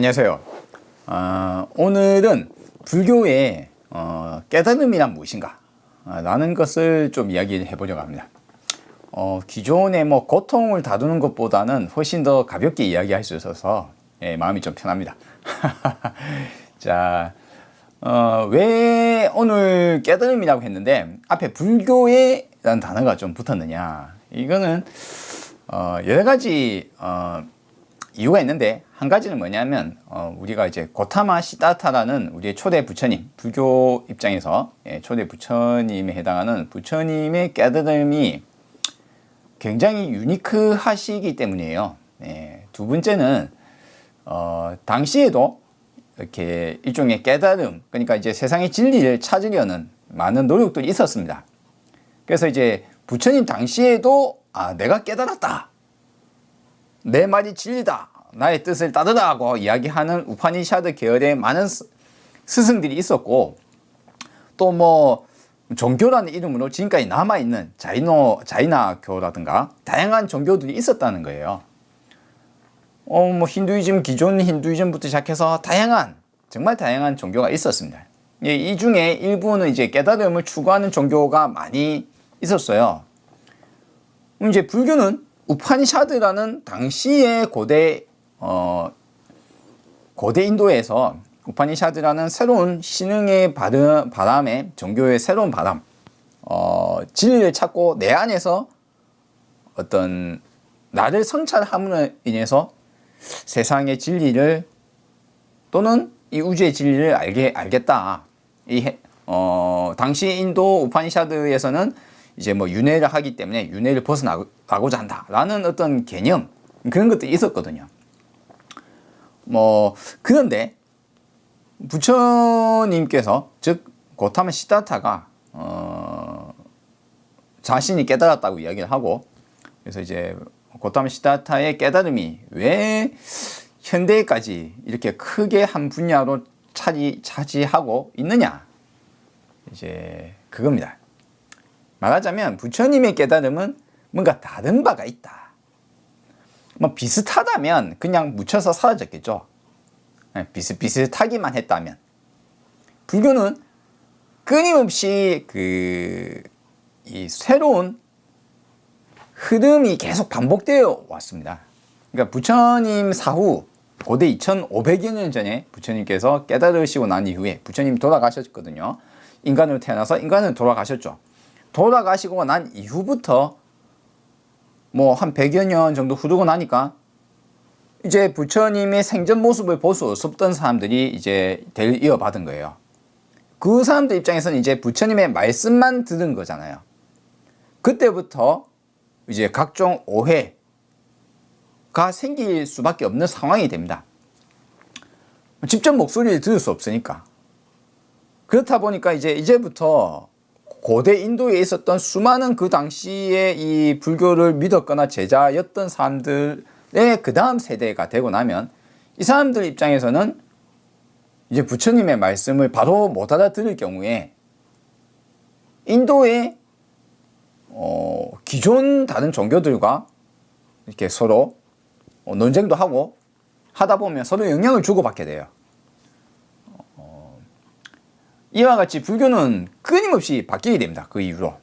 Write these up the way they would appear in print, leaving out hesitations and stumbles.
안녕하세요. 오늘은 불교의 깨달음이란 무엇인가 라는 것을 좀 이야기해 보려고 합니다. 기존의 고통을 다루는 것보다는 훨씬 더 가볍게 이야기할 수 있어서 마음이 좀 편합니다. 자, 왜 오늘 깨달음이라고 했는데 앞에 불교에 라는 단어가 좀 붙었느냐, 이거는 여러 가지 이유가 있는데, 한 가지는 뭐냐면 우리가 이제 고타마 시다타라는 우리의 초대 부처님, 불교 입장에서 초대 부처님에 해당하는 부처님의 깨달음이 굉장히 유니크하시기 때문이에요. 두 번째는 당시에도 이렇게 일종의 깨달음, 그러니까 이제 세상의 진리를 찾으려는 많은 노력들이 있었습니다. 그래서 이제 부처님 당시에도 내가 깨달았다, 내 말이 진리다, 나의 뜻을 따르라고 이야기하는 우파니샤드 계열의 많은 스승들이 있었고, 또 종교라는 이름으로 지금까지 남아있는 자이나교라든가 다양한 종교들이 있었다는 거예요. 힌두이즘, 기존 힌두이즘부터 시작해서 정말 다양한 종교가 있었습니다. 이 중에 일부는 이제 깨달음을 추구하는 종교가 많이 있었어요. 이제 불교는 우파니샤드라는 당시의 고대 인도에서 우파니샤드라는 새로운 신흥의 바람에, 종교의 새로운 바람, 진리를 찾고 내 안에서 어떤 나를 성찰함으로 인해서 세상의 진리를 또는 이 우주의 진리를 알겠다. 당시 인도 우파니샤드에서는 이제 윤회를 하기 때문에 윤회를 벗어나고자 한다라는 어떤 개념, 그런 것들이 있었거든요. 그런데 부처님께서, 즉 고타마 시다타가 자신이 깨달았다고 이야기를 하고, 그래서 이제 고타마 시다타의 깨달음이 왜 현대까지 이렇게 크게 한 분야로 차지하고 있느냐, 이제 그겁니다. 말하자면 부처님의 깨달음은 뭔가 다른 바가 있다. 비슷하다면 그냥 묻혀서 사라졌겠죠. 비슷비슷하기만 했다면. 불교는 끊임없이 이 새로운 흐름이 계속 반복되어 왔습니다. 그러니까 부처님 사후 고대 2500여 년 전에 부처님께서 깨달으시고 난 이후에, 부처님 돌아가셨거든요. 인간으로 태어나서 인간으로 돌아가셨죠. 돌아가시고 난 이후부터 한 100여 년 정도 흐르고 나니까 이제 부처님의 생전 모습을 볼 수 없었던 사람들이 이제 대를 이어받은 거예요. 그 사람들 입장에서는 이제 부처님의 말씀만 들은 거잖아요. 그때부터 이제 각종 오해가 생길 수밖에 없는 상황이 됩니다. 직접 목소리를 들을 수 없으니까. 그렇다 보니까 이제부터 고대 인도에 있었던 수많은 그 당시에 이 불교를 믿었거나 제자였던 사람들의 그 다음 세대가 되고 나면, 이 사람들 입장에서는 이제 부처님의 말씀을 바로 못 알아들을 경우에 인도의 기존 다른 종교들과 이렇게 서로 논쟁도 하고 하다 보면 서로 영향을 주고받게 돼요. 이와 같이 불교는 끊임없이 바뀌게 됩니다. 그 이후로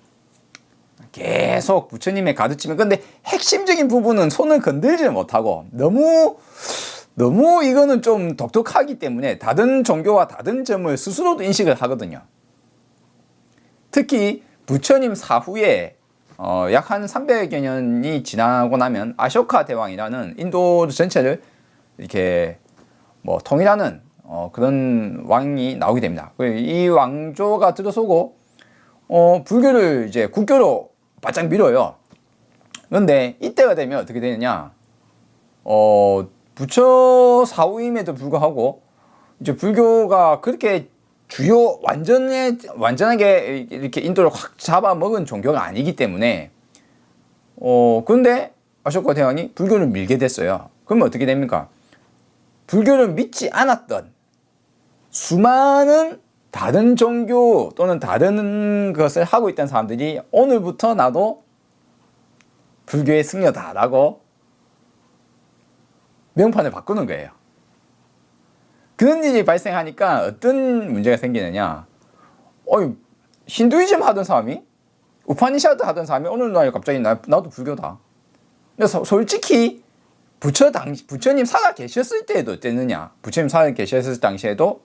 계속 부처님의 가르침을, 근데 핵심적인 부분은 손을 건들지 못하고 너무 이거는 좀 독특하기 때문에 다른 종교와 다른 점을 스스로도 인식을 하거든요. 특히 부처님 사후에 약 한 300여 년이 지나고 나면 아쇼카 대왕이라는 인도 전체를 이렇게 통일하는 그런 왕이 나오게 됩니다. 이 왕조가 들어서고 불교를 이제 국교로 바짝 밀어요. 그런데 이때가 되면 어떻게 되느냐, 부처 사후임에도 불구하고 이제 불교가 그렇게 완전하게 이렇게 인도를 확 잡아먹은 종교가 아니기 때문에 그런데 아쇼카 대왕이 불교를 밀게 됐어요. 그러면 어떻게 됩니까? 불교를 믿지 않았던 수많은 다른 종교 또는 다른 것을 하고 있던 사람들이 오늘부터 나도 불교의 승려다라고 명판을 바꾸는 거예요. 그런 일이 발생하니까 어떤 문제가 생기느냐. 힌두이즘 하던 사람이, 우파니샤드 하던 사람이 어느 날 갑자기 나도 불교다. 근데 솔직히 부처님 살아 계셨을 때에도 어땠느냐. 부처님 살아 계셨을 당시에도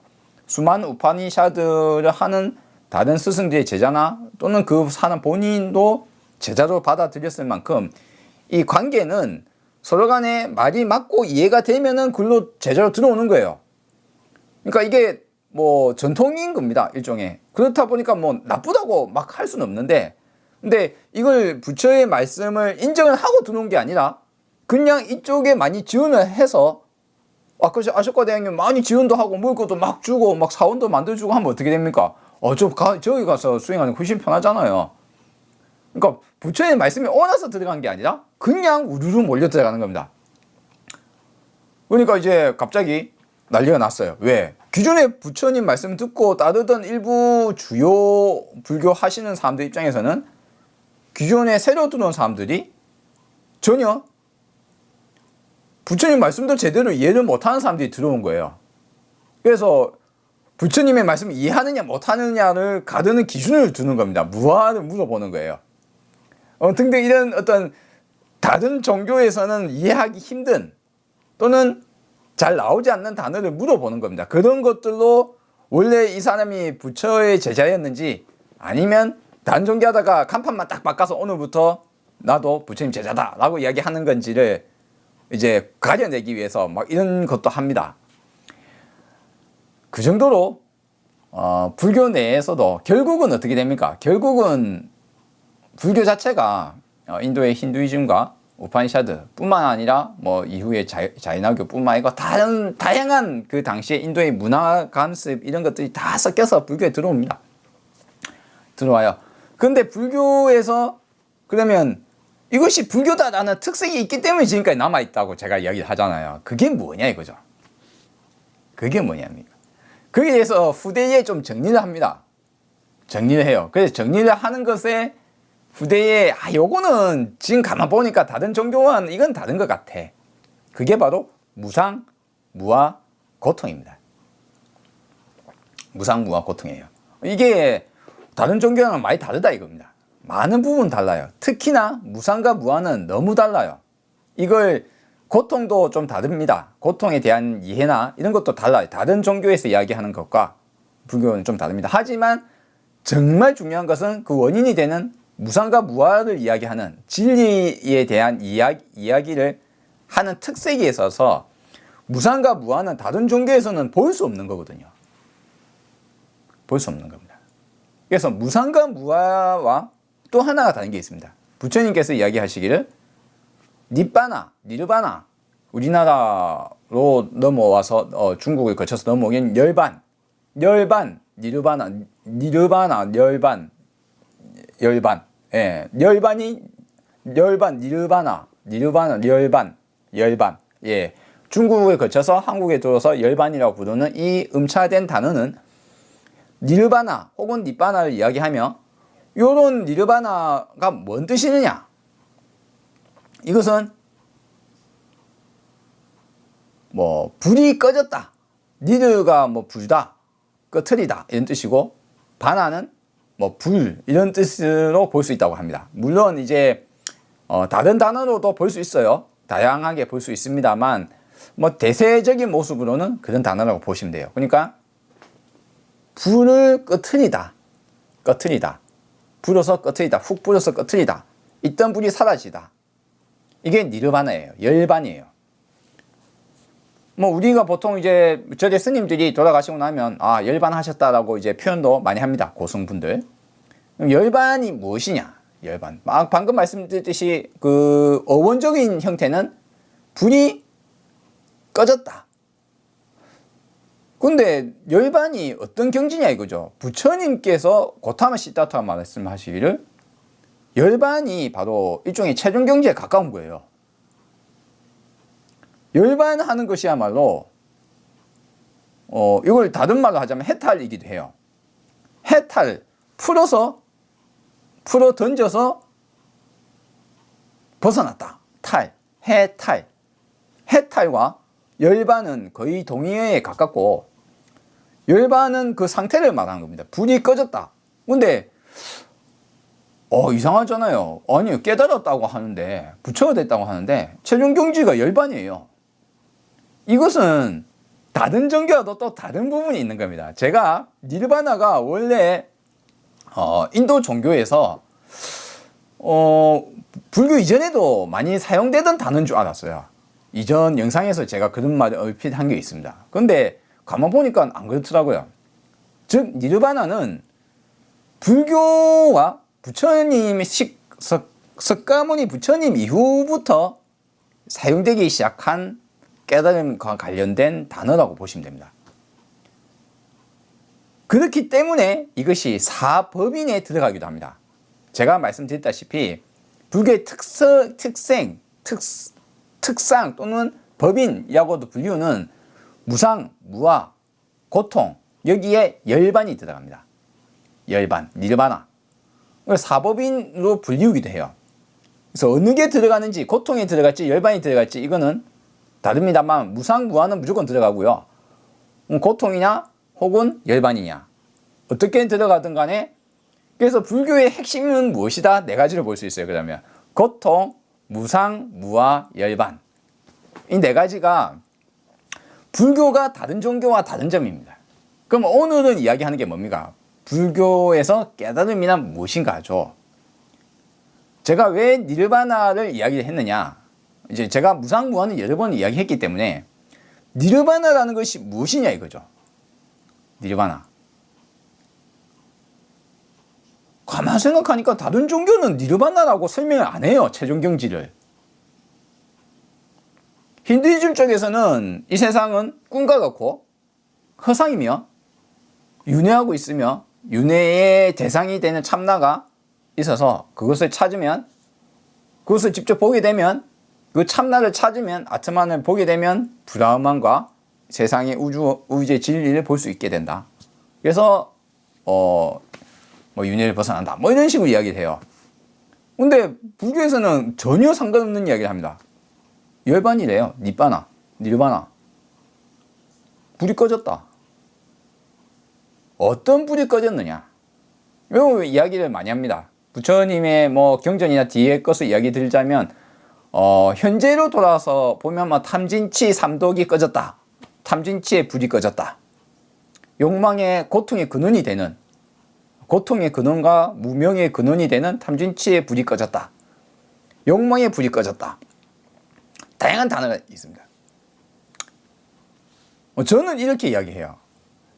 수많은 우파니샤드를 하는 다른 스승들의 제자나 또는 그 사는 본인도 제자로 받아들였을 만큼 이 관계는 서로 간에 말이 맞고 이해가 되면은 글로 제자로 들어오는 거예요. 그러니까 이게 뭐 전통인 겁니다. 일종의. 그렇다 보니까 뭐 나쁘다고 막 할 수는 없는데, 근데 이걸 부처의 말씀을 인정을 하고 들어온 게 아니라 그냥 이쪽에 많이 지원을 해서 아까 아쇼카 대왕님 많이 지원도 하고 먹을 것도 막 주고 막 사원도 만들어주고 하면 어떻게 됩니까? 저기 가서 수행하는 게 훨씬 편하잖아요. 그러니까 부처의 말씀이 오나서 들어간 게 아니라 그냥 우르르 몰려 들어가는 겁니다. 그러니까 이제 갑자기 난리가 났어요. 왜? 기존에 부처님 말씀 듣고 따르던 일부 주요 불교 하시는 사람들 입장에서는 기존에 새로 들어온 사람들이 전혀 부처님 말씀도 제대로 이해를 못하는 사람들이 들어온 거예요. 그래서 부처님의 말씀을 이해하느냐 못하느냐를 가르는 기준을 두는 겁니다. 무아를 물어보는 거예요. 등등 이런 어떤 다른 종교에서는 이해하기 힘든 또는 잘 나오지 않는 단어를 물어보는 겁니다. 그런 것들로 원래 이 사람이 부처의 제자였는지 아니면 다른 종교 하다가 간판만 딱 바꿔서 오늘부터 나도 부처님 제자다 라고 이야기하는 건지를 이제 가려내기 위해서 막 이런 것도 합니다. 그 정도로 불교 내에서도 결국은 어떻게 됩니까? 결국은 불교 자체가 인도의 힌두이즘과 우파니샤드 뿐만 아니라 뭐 이후에 자이나교 뿐만 아니라 다양한 그 당시에 인도의 문화 관습 이런 것들이 다 섞여서 불교에 들어옵니다. 들어와요. 근데 불교에서 그러면 이것이 불교다라는 특색이 있기 때문에 지금까지 남아있다고 제가 이야기를 하잖아요. 그게 뭐냐 이거죠. 그게 뭐냐입니까? 거기에 대해서 후대에 좀 정리를 합니다. 정리를 해요. 그래서 정리를 하는 것에 후대에 요거는 지금 가만 보니까 다른 종교와는 이건 다른 것 같아. 그게 바로 무상, 무아, 고통입니다. 무상, 무아, 고통이에요. 이게 다른 종교랑은 많이 다르다 이겁니다. 많은 부분 달라요. 특히나 무상과 무아는 너무 달라요. 이걸 고통도 좀 다릅니다. 고통에 대한 이해나 이런 것도 달라요. 다른 종교에서 이야기하는 것과 불교는 좀 다릅니다. 하지만 정말 중요한 것은 그 원인이 되는 무상과 무아를 이야기하는 진리에 대한 이야기를 하는 특색에 있어서 무상과 무아는 다른 종교에서는 볼 수 없는 거거든요. 볼 수 없는 겁니다. 그래서 무상과 무아와 또 하나가 다른 게 있습니다. 부처님께서 이야기하시기를 니르바나 우리나라로 넘어와서 중국을 거쳐서 넘어오긴 열반 니르바나 예, 열반 예, 중국을 거쳐서 한국에 들어서 열반이라고 부르는 이 음차된 단어는 니르바나 혹은 니바나를 이야기하며 요런 니르바나가 뭔 뜻이느냐? 이것은 뭐 불이 꺼졌다. 니르가 뭐 불다, 꺼트리다 이런 뜻이고 바나는 뭐 불 이런 뜻으로 볼 수 있다고 합니다. 물론 이제 다른 단어로도 볼 수 있어요. 다양하게 볼 수 있습니다만 뭐 대세적인 모습으로는 그런 단어라고 보시면 돼요. 그러니까 불을 꺼트리다. 불어서 꺼트리다. 훅 불어서 꺼트리다. 있던 불이 사라지다. 이게 니르바나예요. 열반이에요. 뭐 우리가 보통 이제 저희 스님들이 돌아가시고 나면 열반하셨다라고 이제 표현도 많이 합니다. 고승분들. 그럼 열반이 무엇이냐? 열반. 방금 말씀드렸듯이 그 어원적인 형태는 불이 꺼졌다. 근데 열반이 어떤 경지냐 이거죠. 부처님께서 고타마 시타타 말씀하시기를 열반이 바로 일종의 최종 경지에 가까운 거예요. 열반하는 것이야말로 이걸 다른 말로 하자면 해탈이기도 해요. 해탈, 풀어 던져서 벗어났다. 해탈과 열반은 거의 동의어에 가깝고 열반은 그 상태를 말하는 겁니다. 불이 꺼졌다. 근데 이상하잖아요. 아니 깨달았다고 하는데 부처가 됐다고 하는데 최종 경지가 열반이에요. 이것은 다른 종교와도 또 다른 부분이 있는 겁니다. 제가 니르바나가 원래 인도 종교에서 불교 이전에도 많이 사용되던 단어인 줄 알았어요. 이전 영상에서 제가 그런 말을 얼핏 한 게 있습니다. 그런데 가만 보니까 안 그렇더라고요. 즉 니르바나는 불교와 부처님 석가모니 부처님 이후부터 사용되기 시작한 깨달음과 관련된 단어라고 보시면 됩니다. 그렇기 때문에 이것이 사법인에 들어가기도 합니다. 제가 말씀드렸다시피 불교의 특상 또는 법인이라고도 불리우는 무상, 무아, 고통, 여기에 열반이 들어갑니다. 열반, 니르바나. 사법인으로 불리우기도 해요. 그래서 어느 게 들어가는지, 고통에 들어갈지 열반이 들어갈지 이거는 다릅니다만 무상, 무아는 무조건 들어가고요. 고통이냐 혹은 열반이냐 어떻게 들어가든 간에 그래서 불교의 핵심은 무엇이다? 네 가지를 볼 수 있어요. 그러면 고통, 무상, 무아, 열반 이 네 가지가 불교가 다른 종교와 다른 점입니다. 그럼 오늘은 이야기하는 게 뭡니까? 불교에서 깨달음이란 무엇인가죠. 제가 왜 니르바나를 이야기했느냐? 이제 제가 무상무아는 여러 번 이야기했기 때문에 니르바나라는 것이 무엇이냐 이거죠. 니르바나. 가만 생각하니까 다른 종교는 니르바나라고 설명을 안 해요. 최종 경지를. 힌두이즘 쪽에서는 이 세상은 꿈과 같고 허상이며 윤회하고 있으며 윤회의 대상이 되는 참나가 있어서 그것을 찾으면 그것을 직접 보게 되면 그 참나를 찾으면 아트만을 보게 되면 브라흐만과 세상의 우주의 진리를 볼 수 있게 된다. 그래서 윤회를 벗어난다. 이런 식으로 이야기를 해요. 근데 불교에서는 전혀 상관없는 이야기를 합니다. 열반이래요. 니르바나. 불이 꺼졌다. 어떤 불이 꺼졌느냐? 요 이야기를 많이 합니다. 부처님의 경전이나 뒤에 것을 이야기 드리자면 현재로 돌아서 보면 탐진치 삼독이 꺼졌다. 탐진치의 불이 꺼졌다. 욕망의 고통의 근원이 되는 고통의 근원과 무명의 근원이 되는 탐진치의 불이 꺼졌다. 욕망의 불이 꺼졌다. 다양한 단어가 있습니다. 저는 이렇게 이야기해요.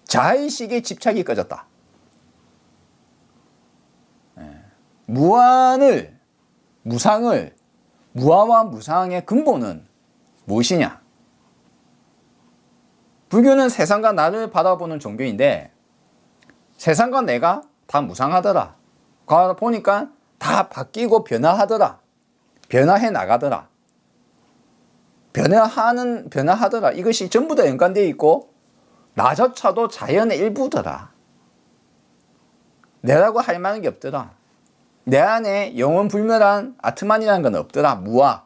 자의식의 집착이 꺼졌다. 무상을 무아와 무상의 근본은 무엇이냐? 불교는 세상과 나를 바라보는 종교인데 세상과 내가 다 무상하더라. 가 보니까 다 바뀌고 변화하더라. 변화해 나가더라. 변화하더라. 이것이 전부 다 연관되어 있고 나조차도 자연의 일부더라. 내라고 할 만한 게 없더라. 내 안에 영원불멸한 아트만이라는 건 없더라. 무아.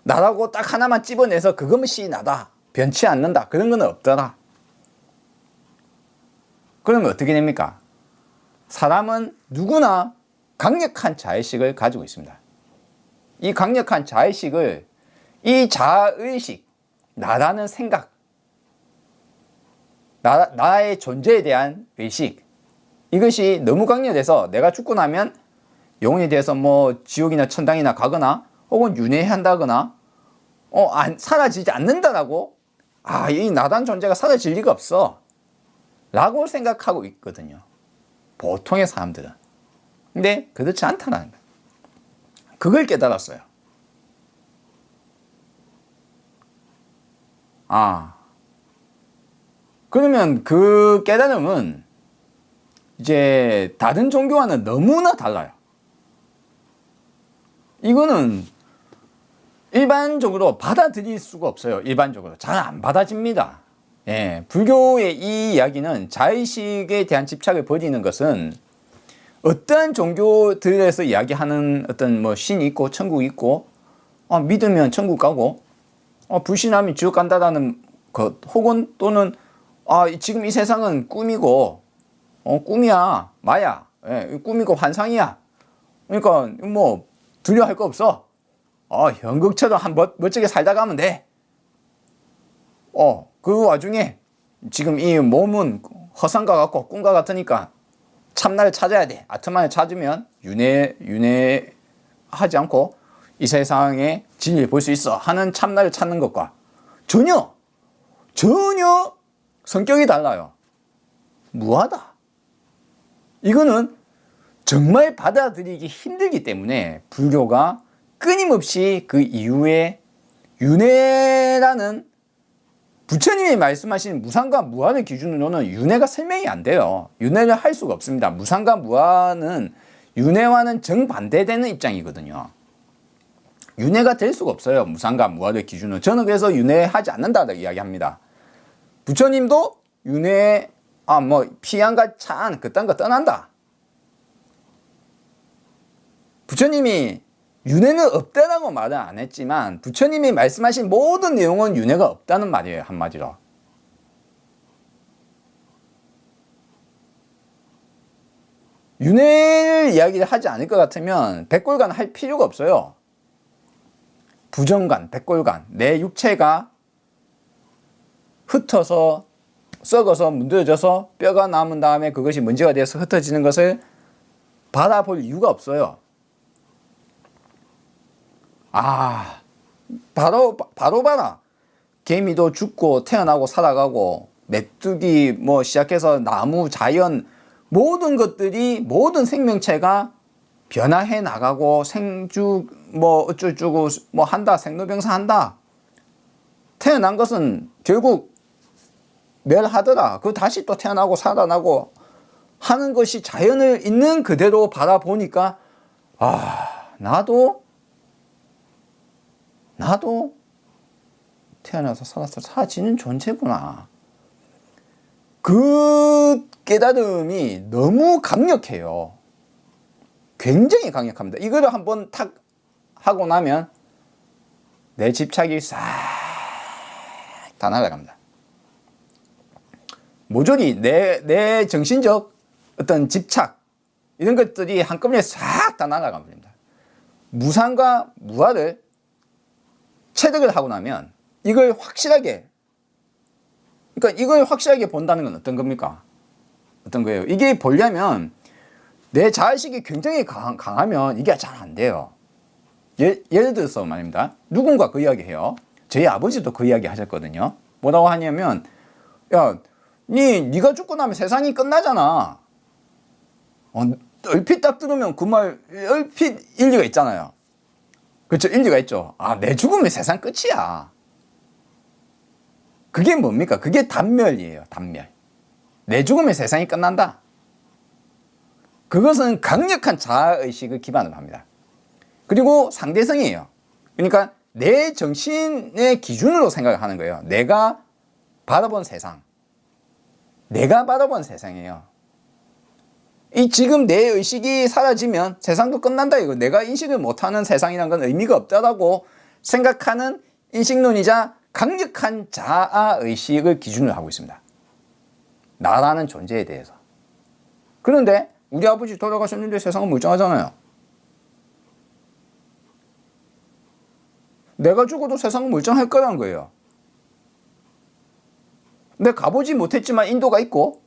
나라고 딱 하나만 집어내서 그것이 나다. 변치 않는다. 그런 건 없더라. 그러면 어떻게 됩니까? 사람은 누구나 강력한 자의식을 가지고 있습니다. 이 강력한 자의식을 이 자의식, 나라는 생각, 나의 존재에 대한 의식 이것이 너무 강렬해서 내가 죽고 나면 영혼에 대해서 지옥이나 천당이나 가거나 혹은 윤회한다거나 사라지지 않는다라고 이 나단 존재가 사라질 리가 없어 라고 생각하고 있거든요. 보통의 사람들은. 근데 그렇지 않다는 거예요. 그걸 깨달았어요. 그러면 그 깨달음은 이제 다른 종교와는 너무나 달라요. 이거는 일반적으로 받아들일 수가 없어요. 일반적으로 잘 안 받아집니다. 불교의 이 이야기는 자의식에 대한 집착을 버리는 것은 어떠한 종교들에서 이야기하는 어떤 신이 있고 천국이 있고 믿으면 천국 가고 불신함이 지옥 간다라는 것, 혹은 또는 지금 이 세상은 꿈이고 꿈이야, 마야, 예, 꿈이고 환상이야. 그러니까 뭐 두려워할 거 없어. 현극처럼 멋지게 살다 가면 돼. 그 와중에 지금 이 몸은 허상과 같고 꿈과 같으니까 참나를 찾아야 돼. 아트만을 찾으면 윤회하지 않고 이 세상의 진리를 볼 수 있어 하는 참나를 찾는 것과 전혀 성격이 달라요. 무하다. 이거는 정말 받아들이기 힘들기 때문에 불교가 끊임없이 그 이후에 윤회라는 부처님이 말씀하신 무상과 무아를 기준으로는 윤회가 설명이 안 돼요. 윤회를 할 수가 없습니다. 무상과 무아는 윤회와는 정반대되는 입장이거든요. 윤회가 될 수가 없어요. 무상과 무아를 기준으로. 저는 그래서 윤회하지 않는다고 이야기합니다. 부처님도 윤회, 피양과 찬 그딴 거 떠난다. 부처님이 윤회는 없다라고 말은 안 했지만 부처님이 말씀하신 모든 내용은 윤회가 없다는 말이에요. 한마디로. 윤회를 이야기를 하지 않을 것 같으면 백골간 할 필요가 없어요. 부정간, 백골간, 내 육체가 흩어서 썩어서 문드러져서 뼈가 남은 다음에 그것이 먼지가 되어서 흩어지는 것을 바라볼 이유가 없어요. 바로 봐라. 개미도 죽고 태어나고 살아가고 메뚜기 시작해서 나무, 자연 모든 것들이 모든 생명체가 변화해 나가고 생주 어쩌고 한다. 생로병사 한다. 태어난 것은 결국 멸하더라. 그 다시 또 태어나고 살아나고 하는 것이 자연을 있는 그대로 바라보니까 나도 태어나서 살아서 사라지는 존재구나. 그 깨달음이 너무 강력해요. 굉장히 강력합니다. 이거를 한번 탁 하고 나면 내 집착이 싹 다 날아갑니다. 모조리 내 정신적 어떤 집착 이런 것들이 한꺼번에 싹 다 날아갑니다. 무상과 무아를 체득을 하고 나면 이걸 확실하게 본다는 건 어떤 겁니까? 어떤 거예요? 이게 보려면 내 자의식이 굉장히 강하면 이게 잘 안 돼요. 예를 들어서 말입니다. 누군가 그 이야기 해요. 저희 아버지도 그 이야기 하셨거든요. 뭐라고 하냐면 네가 죽고 나면 세상이 끝나잖아. 얼핏 딱 들으면 그 말 얼핏 일리가 있잖아요. 그렇죠? 일리가 있죠. 내 죽으면 세상 끝이야. 그게 뭡니까? 그게 단멸이에요. 단멸. 내 죽으면 세상이 끝난다. 그것은 강력한 자아의식을 기반으로 합니다. 그리고 상대성이에요. 그러니까 내 정신의 기준으로 생각을 하는 거예요. 내가 바라본 세상. 내가 바라본 세상이에요. 지금 내 의식이 사라지면 세상도 끝난다 이거. 내가 인식을 못하는 세상이란 건 의미가 없다라고 생각하는 인식론이자 강력한 자아의식을 기준으로 하고 있습니다. 나라는 존재에 대해서. 그런데 우리 아버지 돌아가셨는데 세상은 멀쩡하잖아요. 내가 죽어도 세상은 멀쩡할 거라는 거예요. 내가 가보지 못했지만 인도가 있고,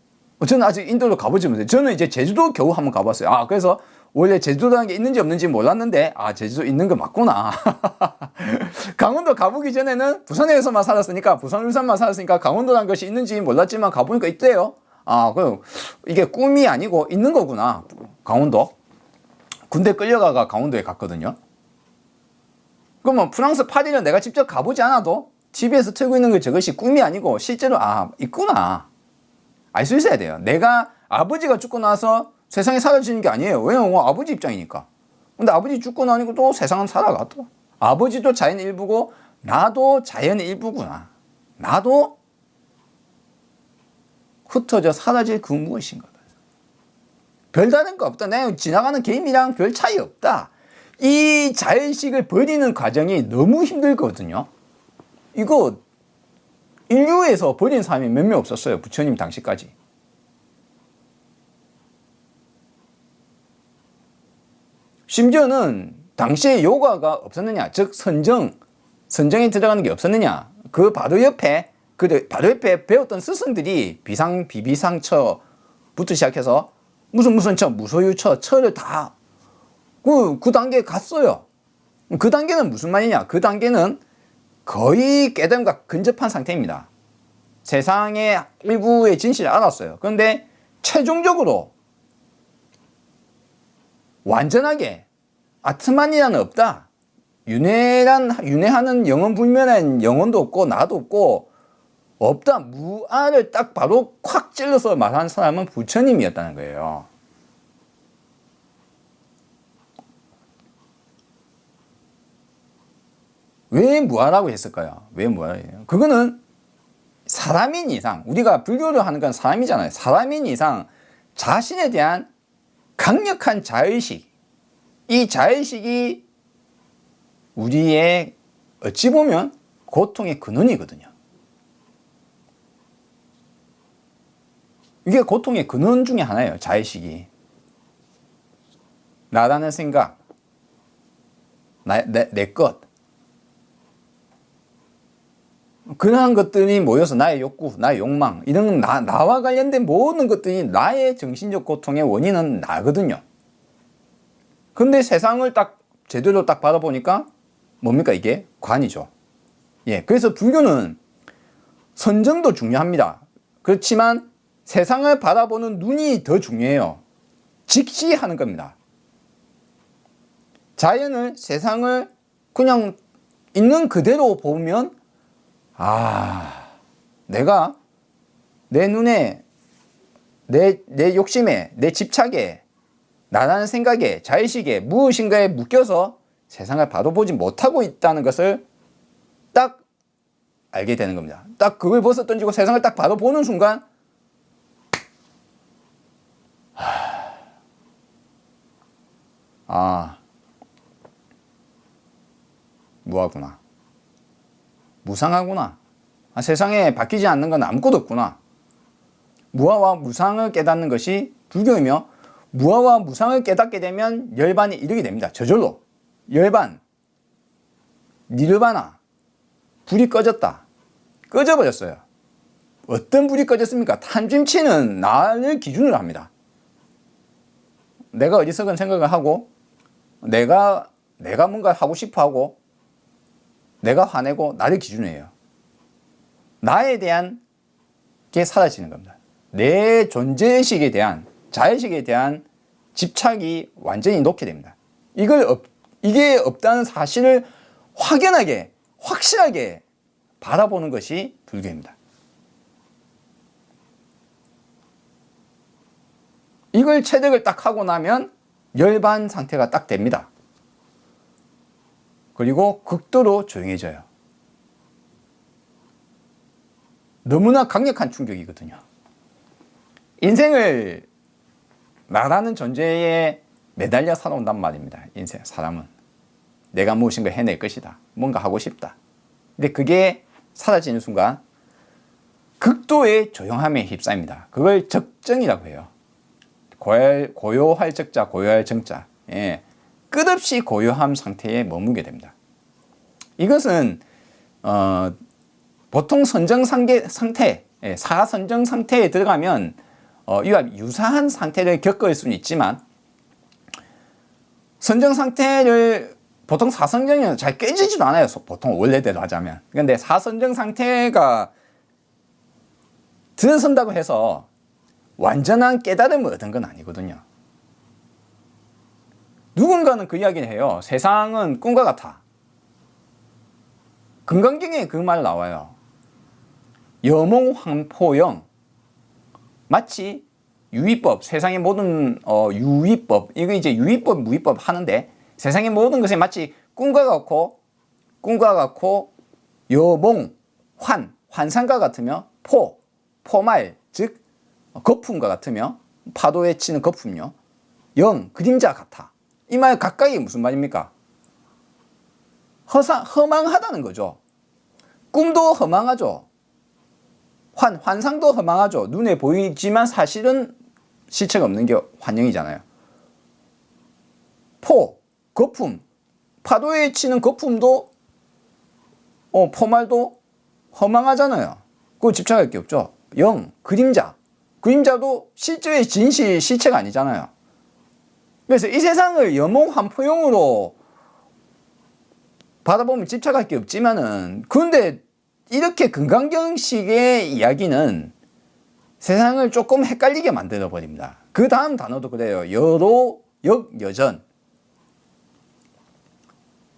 저는 아직 인도로 가보지 못했어요. 저는 이제 제주도 겨우 한번 가봤어요. 그래서 원래 제주도라는 게 있는지 없는지 몰랐는데 제주도 있는 거 맞구나. 강원도 가보기 전에는 부산에서만 살았으니까, 부산 울산만 살았으니까 강원도라는 것이 있는지 몰랐지만 가보니까 있대요. 그럼 이게 꿈이 아니고 있는 거구나. 강원도. 군대 끌려가가 강원도에 갔거든요. 그러면 프랑스 파리는 내가 직접 가보지 않아도 TV에서 틀고 있는 게 저것이 꿈이 아니고 실제로 있구나. 알 수 있어야 돼요. 내가 아버지가 죽고 나서 세상이 사라지는 게 아니에요. 왜냐면 아버지 입장이니까. 근데 아버지 죽고 나니까 또 세상은 살아가더라. 아버지도 자연의 일부고 나도 자연의 일부구나. 나도 흩어져 사라질 그 무엇인가. 별다른 거 없다. 내가 지나가는 개미랑 별 차이 없다. 이 자의식을 버리는 과정이 너무 힘들거든요. 이거 인류에서 버린 사람이 몇 명 없었어요. 부처님 당시까지. 심지어는 당시에 요가가 없었느냐, 즉 선정에 들어가는 게 없었느냐. 그 바로 옆에 배웠던 스승들이 비비상처부터 시작해서 무슨 처, 무소유처, 처를 다 그 단계에 갔어요. 그 단계는 무슨 말이냐? 그 단계는 거의 깨달음과 근접한 상태입니다. 세상의 일부의 진실을 알았어요. 그런데 최종적으로 완전하게 아트만이라는 없다. 윤회하는 영원불멸한 영혼도 없고 나도 없고 없다. 무아를 딱 바로 콱 찔러서 말한 사람은 부처님이었다는 거예요. 왜 무아라고 했을까요? 왜 무아예요? 그거는 사람인 이상, 우리가 불교를 하는 건 사람이잖아요. 사람인 이상 자신에 대한 강력한 자의식, 이 자의식이 우리의 어찌 보면 고통의 근원이거든요. 이게 고통의 근원 중에 하나예요. 자의식이. 나라는 생각, 내 것, 그러한 것들이 모여서 나의 욕구, 나의 욕망, 이런 나와 관련된 모든 것들이 나의 정신적 고통의 원인은 나거든요. 근데 세상을 딱 제대로 딱 바라보니까 뭡니까? 이게 관이죠. 예, 그래서 불교는 선정도 중요합니다. 그렇지만 세상을 바라보는 눈이 더 중요해요. 직시하는 겁니다. 자연을, 세상을 그냥 있는 그대로 보면 내가 내 눈에, 내 욕심에, 내 집착에, 나라는 생각에, 자의식에, 무엇인가에 묶여서 세상을 바라보지 못하고 있다는 것을 딱 알게 되는 겁니다. 딱 그걸 벗어 던지고 세상을 딱 바라보는 순간 무하구나. 무상하구나. 세상에 바뀌지 않는 건 아무것도 없구나. 무아와 무상을 깨닫는 것이 불교이며, 무아와 무상을 깨닫게 되면 열반에 이르게 됩니다. 저절로. 열반, 니르바나, 불이 꺼졌다. 꺼져버렸어요. 어떤 불이 꺼졌습니까? 탐진치는 나를 기준으로 합니다. 내가 어리석은 생각을 하고, 내가 뭔가 하고 싶어 하고, 내가 화내고 나를 기준으로 해요. 나에 대한 게 사라지는 겁니다. 내 존재의식에 대한, 자의식에 대한 집착이 완전히 놓게 됩니다. 이게 없다는 사실을 확연하게, 확실하게 바라보는 것이 불교입니다. 이걸 체득을 딱 하고 나면 열반 상태가 딱 됩니다. 그리고 극도로 조용해져요. 너무나 강력한 충격이거든요. 인생을 나라는 존재에 매달려 살아온단 말입니다. 사람은. 내가 무엇인가 해낼 것이다. 뭔가 하고 싶다. 근데 그게 사라지는 순간 극도의 조용함에 휩싸입니다. 그걸 적정이라고 해요. 고요할 적자, 고요할 정자. 예. 끝없이 고요함 상태에 머물게 됩니다. 이것은 보통 선정 상태, 사선정 상태에 들어가면 이와 유사한 상태를 겪을 수는 있지만, 선정 상태를 보통 사선정은 잘 깨지지도 않아요. 보통 원래대로 하자면. 그런데 사선정 상태가 들어선다고 해서 완전한 깨달음을 얻은 건 아니거든요. 누군가는 그 이야기를 해요. 세상은 꿈과 같아. 금강경에 그 말 나와요. 여몽황포영. 마치 유의법, 세상의 모든 유의법, 이거 이제 유의법, 무의법 하는데, 세상의 모든 것이 마치 꿈과 같고 여몽, 환상과 같으며, 포말, 즉 거품과 같으며, 파도에 치는 거품요. 영, 그림자 같아. 이 말 가까이 무슨 말입니까? 허망하다는 거죠. 꿈도 허망하죠. 환상도 허망하죠. 눈에 보이지만 사실은 실체가 없는 게 환영이잖아요. 거품, 파도에 치는 거품도 포말도 허망하잖아요. 그거 집착할 게 없죠. 그림자도 실제의 진실, 실체가 아니잖아요. 그래서 이 세상을 염홍환포용으로 바라보면 집착할 게 없지만은, 그런데 이렇게 금강경식의 이야기는 세상을 조금 헷갈리게 만들어 버립니다. 그 다음 단어도 그래요. 여로, 여전.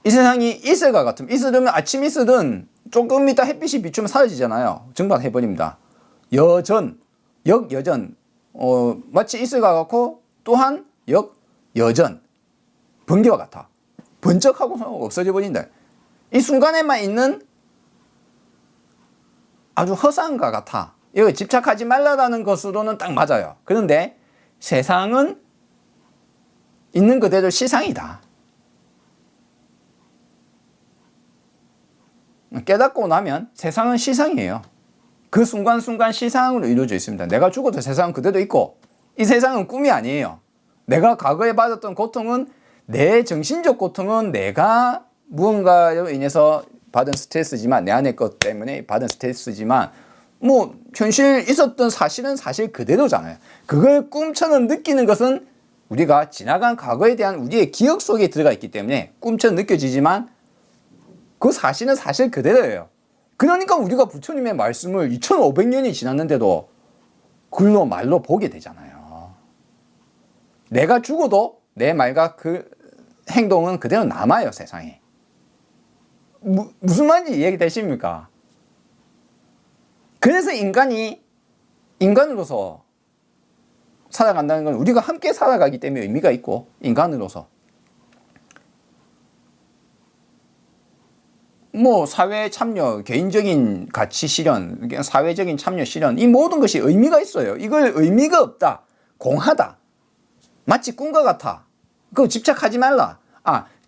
이 세상이 이슬과 같으면, 이슬은 아침 이슬은 조금 이따 햇빛이 비추면 사라지잖아요. 증발해버립니다. 여전, 마치 이슬과 같고 또한 여전, 번개와 같아. 번쩍하고 없어져 버린다. 이 순간에만 있는 아주 허상과 같아. 이거 집착하지 말라라는 것으로는 딱 맞아요. 그런데 세상은 있는 그대로 시상이다. 깨닫고 나면 세상은 시상이에요. 그 순간순간 시상으로 이루어져 있습니다. 내가 죽어도 세상은 그대로 있고, 이 세상은 꿈이 아니에요. 내가 과거에 받았던 고통은, 내 정신적 고통은 내가 무언가로 인해서 받은 스트레스지만, 내 안의 것 때문에 받은 스트레스지만, 현실 있었던 사실은 사실 그대로잖아요. 그걸 꿈처럼 느끼는 것은 우리가 지나간 과거에 대한 우리의 기억 속에 들어가 있기 때문에 꿈처럼 느껴지지만, 그 사실은 사실 그대로예요. 그러니까 우리가 부처님의 말씀을 2500년이 지났는데도 글로 말로 보게 되잖아요. 내가 죽어도 내 말과 그 행동은 그대로 남아요, 세상에. 무슨 말인지 이해되십니까? 그래서 인간이 인간으로서 살아간다는 건 우리가 함께 살아가기 때문에 의미가 있고, 인간으로서 사회 참여, 개인적인 가치 실현, 사회적인 참여 실현, 이 모든 것이 의미가 있어요. 이걸 의미가 없다, 공하다, 마치 꿈과 같아, 그거 집착하지 말라.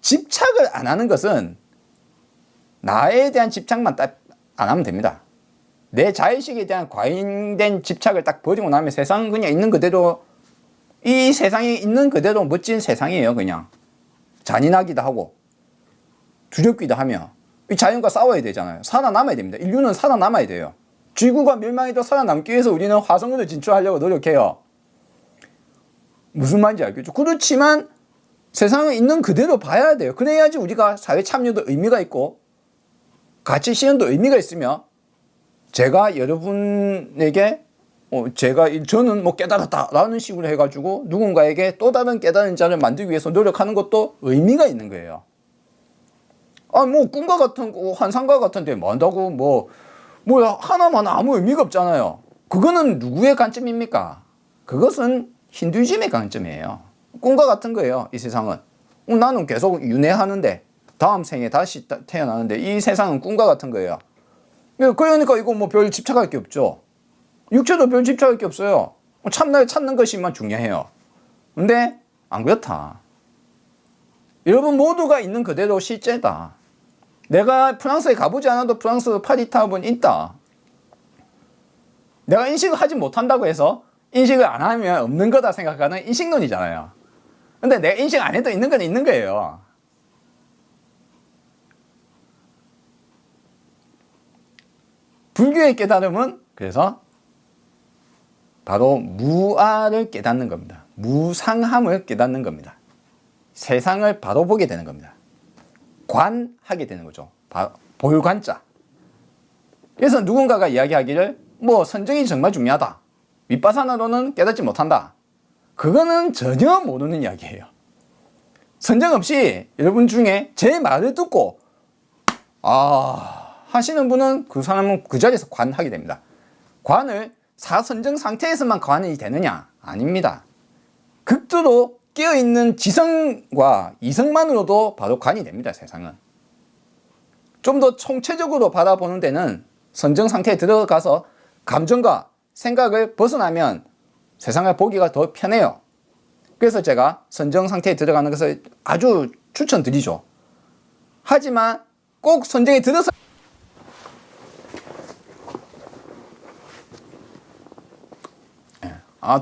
집착을 안 하는 것은 나에 대한 집착만 딱 안 하면 됩니다. 내 자의식에 대한 과잉된 집착을 딱 버리고 나면 세상은 그냥 있는 그대로, 이 세상이 있는 그대로 멋진 세상이에요. 그냥 잔인하기도 하고 두렵기도 하며, 이 자연과 싸워야 되잖아요. 살아남아야 됩니다. 인류는 살아남아야 돼요. 지구가 멸망해도 살아남기 위해서 우리는 화성으로 진출하려고 노력해요. 무슨 말인지 알겠죠? 그렇지만 세상은 있는 그대로 봐야 돼요. 그래야지 우리가 사회 참여도 의미가 있고, 가치 실현도 의미가 있으며, 제가 여러분에게 저는 깨달았다라는 식으로 해가지고 누군가에게 또 다른 깨달은 자를 만들기 위해서 노력하는 것도 의미가 있는 거예요. 꿈과 같은 거, 환상과 같은데 뭐한다고 하나만 아무 의미가 없잖아요. 그거는 누구의 관점입니까? 그것은 힌두이즘의 관점이에요. 꿈과 같은 거예요, 이 세상은. 나는 계속 윤회하는데, 다음 생에 다시 태어나는데, 이 세상은 꿈과 같은 거예요. 그러니까 이거 별 집착할 게 없죠. 육체도 별 집착할 게 없어요. 참나를 찾는 것이만 중요해요. 근데 안 그렇다. 여러분 모두가 있는 그대로 실제다. 내가 프랑스에 가보지 않아도 프랑스 파리타운은 있다. 내가 인식을 하지 못한다고 해서 인식을 안 하면 없는 거다 생각하는 인식론이잖아요. 근데 내가 인식 안 해도 있는 건 있는 거예요. 불교의 깨달음은 그래서 바로 무아를 깨닫는 겁니다. 무상함을 깨닫는 겁니다. 세상을 바로 보게 되는 겁니다. 관하게 되는 거죠. 볼관자. 그래서 누군가가 이야기하기를 선정이 정말 중요하다, 윗바사나로는 깨닫지 못한다, 그거는 전혀 모르는 이야기예요. 선정 없이 여러분 중에 제 말을 듣고 하시는 분은 그 사람은 그 자리에서 관하게 됩니다. 관을 사선정 상태에서만 관이 되느냐? 아닙니다. 극도로 깨어있는 지성과 이성만으로도 바로 관이 됩니다, 세상은. 좀 더 총체적으로 바라보는 데는 선정 상태에 들어가서 감정과 생각을 벗어나면 세상을 보기가 더 편해요. 그래서 제가 선정 상태에 들어가는 것을 아주 추천드리죠. 하지만 꼭 선정에 들어서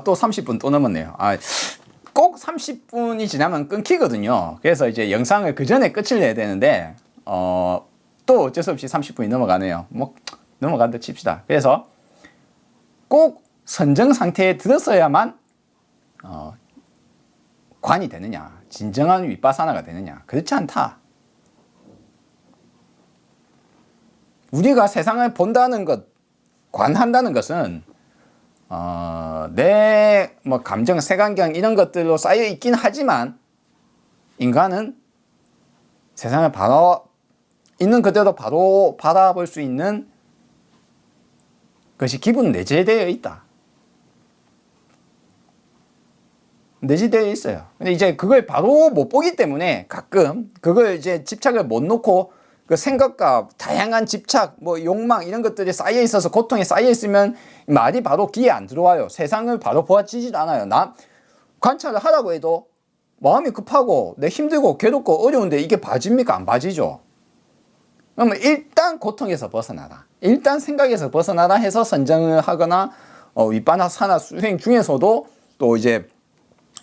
또 30분 또 넘었네요. 꼭 30분이 지나면 끊기거든요. 그래서 이제 영상을 그 전에 끝을 내야 되는데, 또 어쩔 수 없이 30분이 넘어가네요. 뭐, 넘어간다 칩시다. 그래서 꼭 선정 상태에 들었어야만, 관이 되느냐, 진정한 윗바사나가 되느냐. 그렇지 않다. 우리가 세상을 본다는 것, 관한다는 것은 내 뭐 감정, 색안경 이런 것들로 쌓여 있긴 하지만 인간은 세상을 바로 있는 그대로 바로 바라볼 수 있는 것이 기본 내재되어 있다. 내재되어 있어요. 근데 이제 그걸 바로 못 보기 때문에 가끔 그걸 이제 집착을 못 놓고 그 생각과 다양한 집착, 뭐 욕망 이런 것들이 쌓여 있어서 고통이 쌓여 있으면 말이 바로 귀에 안 들어와요. 세상을 바로 보아지지도 않아요. 나 관찰을 하라고 해도 마음이 급하고 내 힘들고 괴롭고 어려운데 이게 봐집니까? 안 봐지죠. 그러면 일단 고통에서 벗어나라. 일단 생각에서 벗어나라 해서 선정을 하거나 윗바사나 수행 중에서도 또 이제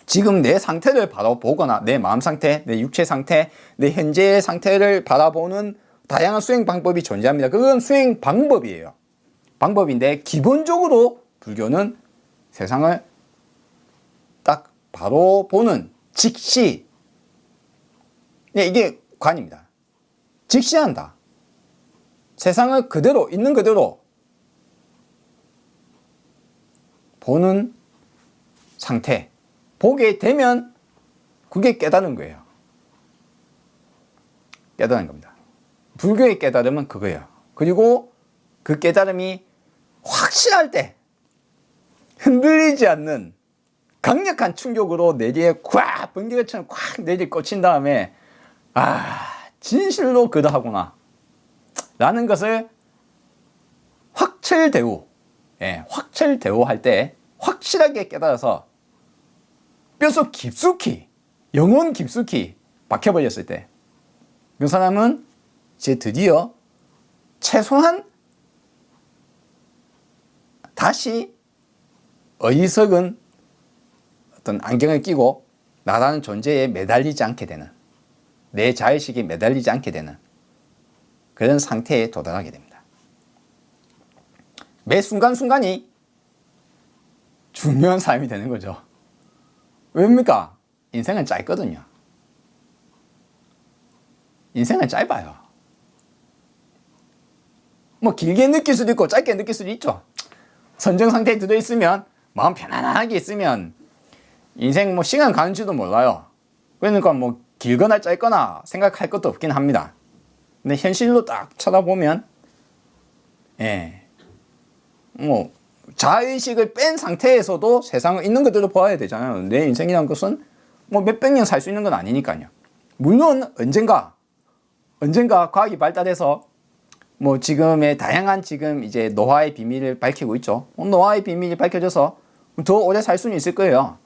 지금 내 상태를 바라보거나 내 마음 상태, 내 육체 상태, 내 현재의 상태를 바라보는 다양한 수행 방법이 존재합니다. 그건 수행 방법이에요. 방법인데 기본적으로 불교는 세상을 딱 바로 보는 직시, 이게 관입니다. 직시한다. 세상을 그대로 있는 그대로 보는 상태. 보게 되면 그게 깨달은 거예요. 깨달은 겁니다. 불교의 깨달음은 그거예요. 그리고 그 깨달음이 확실할 때 흔들리지 않는 강력한 충격으로 내리에 꽉 번개처럼 꽉 내리 꽂힌 다음에 진실로 그러하구나 라는 것을 확철대오할 때 확실하게 깨달아서 뼛속 깊숙이, 영혼 깊숙이 박혀버렸을 때 그 사람은 이제 드디어 최소한 다시 어리석은 어떤 안경을 끼고 나라는 존재에 매달리지 않게 되는, 내 자의식에 매달리지 않게 되는 그런 상태에 도달하게 됩니다. 매 순간순간이 중요한 삶이 되는 거죠. 왜입니까? 인생은 짧거든요. 인생은 짧아요. 뭐 길게 느낄 수도 있고 짧게 느낄 수도 있죠. 선정 상태에 들어있으면, 마음 편안하게 있으면 인생 뭐 시간 가는지도 몰라요. 그러니까 뭐 길거나 짧거나 생각할 것도 없긴 합니다. 근데 현실로 딱 쳐다보면 뭐 자의식을 뺀 상태에서도 세상을 있는 그대로 보아야 되잖아요. 내 인생이란 것은 뭐 몇백 년 살 수 있는 건 아니니까요. 물론 언젠가 과학이 발달해서 뭐 지금의 다양한 지금 이제 노화의 비밀을 밝히고 있죠. 노화의 비밀이 밝혀져서 더 오래 살 수는 있을 거예요.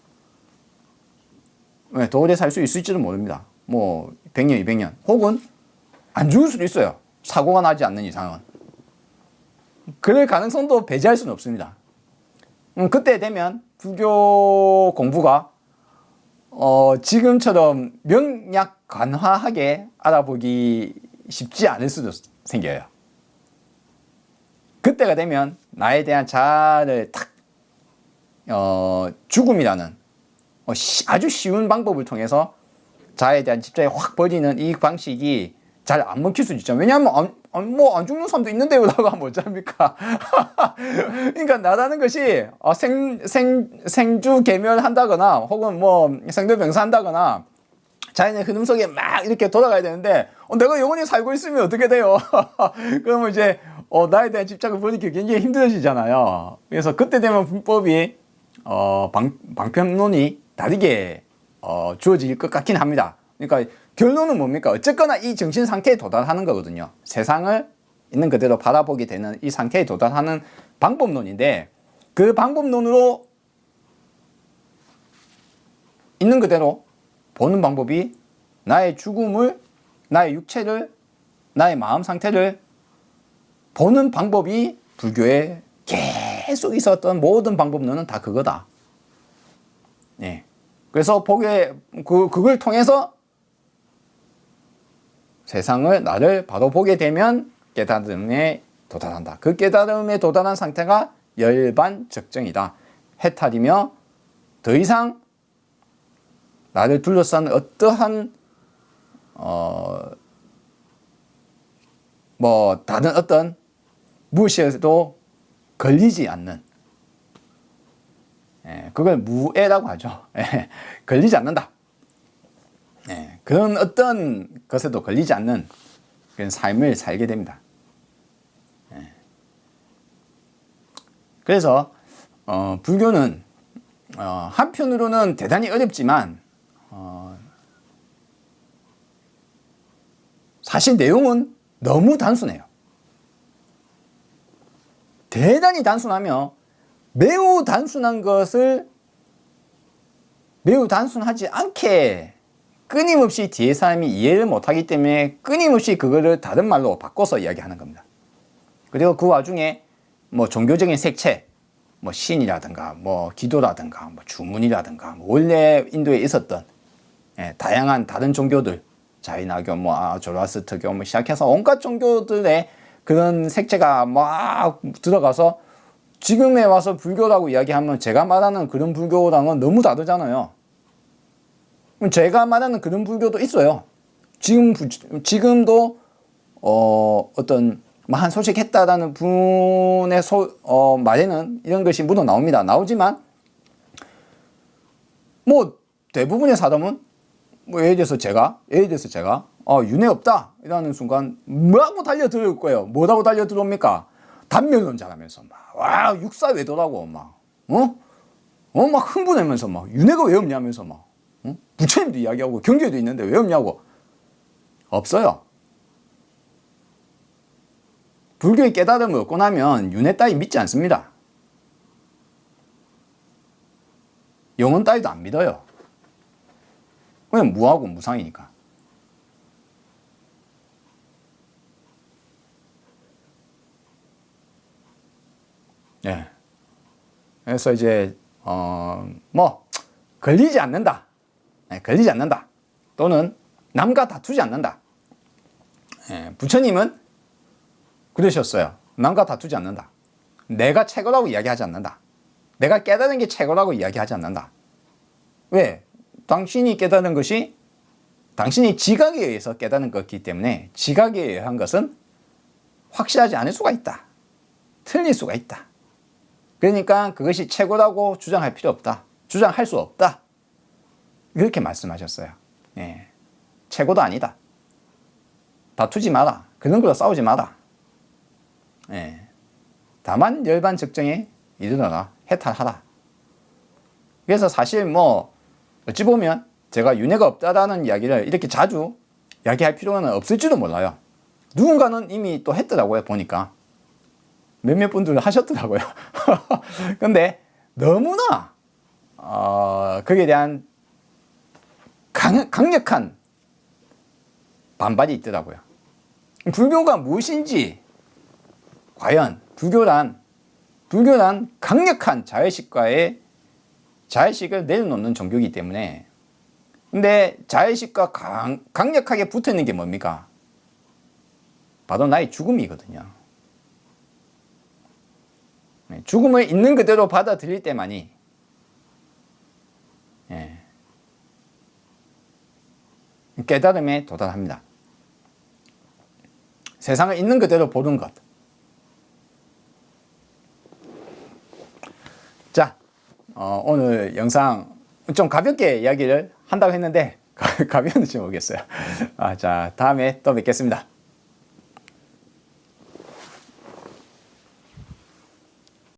더 오래 살 수 있을지도 모릅니다. 뭐 100년, 200년 혹은 안 죽을 수도 있어요. 사고가 나지 않는 이상은. 그럴 가능성도 배제할 수는 없습니다. 그때 되면 불교 공부가 지금처럼 명약관화하게 알아보기 쉽지 않을 수도 생겨요. 그때가 되면 나에 대한 자아를 탁 죽음이라는 아주 쉬운 방법을 통해서 자아에 대한 집착이 확 버리는 이 방식이 잘 안 먹힐 수도 있죠. 왜냐하면 안 죽는 사람도 있는데 라고 하면 어쩝니까? 그러니까 나라는 것이 생주 계멸한다거나 혹은 뭐 생도병사한다거나 자연의 흐름 속에 막 이렇게 돌아가야 되는데 내가 영원히 살고 있으면 어떻게 돼요? 그러면 이제 나에 대한 집착을 버리기 굉장히 힘들어지잖아요. 그래서 그때 되면 불법이 방편론이 다르게 주어질 것 같긴 합니다. 그러니까 결론은 뭡니까? 어쨌거나 이 정신 상태에 도달하는 거거든요. 세상을 있는 그대로 바라보게 되는 이 상태에 도달하는 방법론인데, 그 방법론으로 있는 그대로 보는 방법이 나의 죽음을, 나의 육체를, 나의 마음 상태를 보는 방법이 불교에 계속 있었던 모든 방법론은 다 그거다. 예. 그래서 그걸 통해서 세상을, 나를 바로 보게 되면 깨달음에 도달한다. 그 깨달음에 도달한 상태가 열반적정이다. 해탈이며 더 이상 나를 둘러싼 어떠한 다른 어떤 무엇에도 걸리지 않는, 그걸 무애라고 하죠. 걸리지 않는다. 그런 어떤 것에도 걸리지 않는 그런 삶을 살게 됩니다. 그래서 불교는 한편으로는 대단히 어렵지만 사실 내용은 너무 단순해요. 대단히 단순하며 매우 단순한 것을 매우 단순하지 않게 끊임없이 뒤에 사람이 이해를 못하기 때문에 끊임없이 그거를 다른 말로 바꿔서 이야기하는 겁니다. 그리고 그 와중에 뭐 종교적인 색채, 뭐 신이라든가 뭐 기도라든가 뭐 주문이라든가 뭐 원래 인도에 있었던 다양한 다른 종교들, 자이나교, 뭐 조라스트교 뭐 시작해서 온갖 종교들의 그런 색채가 막 들어가서 지금에 와서 불교라고 이야기하면 제가 말하는 그런 불교랑은 너무 다르잖아요. 제가 말하는 그런 불교도 있어요. 지금도 어떤 한 소식했다라는 분의 말에는 이런 것이 묻어 나옵니다. 나오지만 뭐 대부분의 사람은 뭐 예를 들어서 제가 윤회 없다 이라는 순간 뭐라고 달려들 거예요. 뭐라고 달려들옵니까? 단멸론자라면서 와 육사외도라고 막 흥분하면서 막 윤회가 왜 없냐면서 막 부처님도 이야기하고 경계도 있는데 왜 없냐고. 없어요. 불교의 깨달음을 얻고 나면 윤회 따위 믿지 않습니다. 영혼 따위도 안 믿어요. 그냥 무하고 무상이니까. 예. 그래서 이제 걸리지 않는다. 걸리지 않는다. 또는 남과 다투지 않는다. 부처님은 그러셨어요. 남과 다투지 않는다. 내가 최고라고 이야기하지 않는다. 내가 깨달은 게 최고라고 이야기하지 않는다. 왜? 당신이 깨달은 것이 당신이 지각에 의해서 깨달은 것이기 때문에 지각에 의한 것은 확실하지 않을 수가 있다. 틀릴 수가 있다. 그러니까 그것이 최고라고 주장할 필요 없다. 주장할 수 없다. 그렇게 말씀하셨어요. 최고도 아니다. 다투지 마라. 그런 걸로 싸우지 마라. 다만 열반적정에 이르러라. 해탈하라. 그래서 사실 어찌 보면 제가 윤회가 없다라는 이야기를 이렇게 자주 이야기할 필요는 없을지도 몰라요. 누군가는 이미 또 했더라고요. 보니까 몇몇 분들 하셨더라고요. 근데 너무나 거기에 대한 강력한 반발이 있더라고요. 불교가 무엇인지, 과연 불교란 강력한 자의식을 내려놓는 종교이기 때문에. 근데 자의식과 강력하게 붙어있는 게 뭡니까? 바로 나의 죽음이거든요. 죽음을 있는 그대로 받아들일 때만이 깨달음에 도달합니다. 세상을 있는 그대로 보는 것. 자, 오늘 영상 좀 가볍게 이야기를 한다고 했는데 가벼운지 모르겠어요. 자, 다음에 또 뵙겠습니다.